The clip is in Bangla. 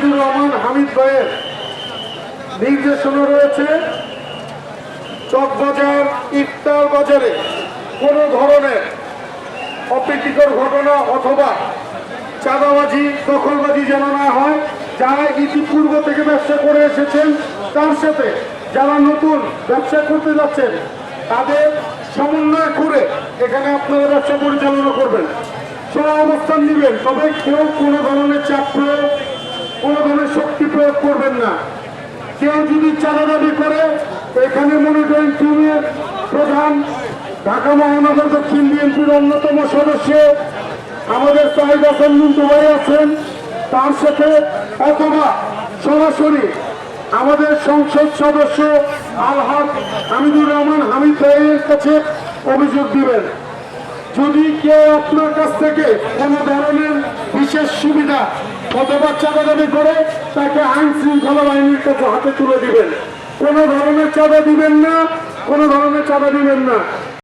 হামিদুর রহমান হামিদ ভাইয়ের নির্দেশনা রয়েছে চকবাজার ইফতার বাজারে কোনো ধরনের অপ্রীতিকর ঘটনা অথবা চাঁদাবাজি দখলবাজি যেন না হয়। যারা ইতিপূর্ব থেকে ব্যবসা করে এসেছেন তার সাথে যারা নতুন ব্যবসা করতে যাচ্ছেন তাদের সমন্বয় করে এখানে আপনারা ব্যবসা পরিচালনা করবেন, সবাই অবস্থান নেবেন। তবে কেউ কোনো ধরনের চাপ প্রয়োগ, কোনো ধরনের শক্তি প্রয়োগ করবেন না। কেউ যদি চাঁদা দাবি করে, এখানে মনিটরিং টিমের প্রধান ঢাকা মহানগর দক্ষিণ বিএনপির অন্যতম সদস্য আমাদের সাহিদ হাসান মিন্টু ভাই আছেন, তার সাথে অথবা সরাসরি আমাদের সংসদ সদস্য আলহাজ হামিদুর রহমান হামিদ ভাইয়ের কাছে অভিযোগ দিবেন। যদি কেউ আপনার কাছ থেকে কোনো ধরনের বিশেষ সুবিধা অথবা চাঁদা দাবি করে, তাকে আইন শৃঙ্খলা বাহিনীর কাছে হাতে তুলে দিবেন। কোনো ধরনের চাঁদা দিবেন না, কোনো ধরনের চাঁদা দিবেন না।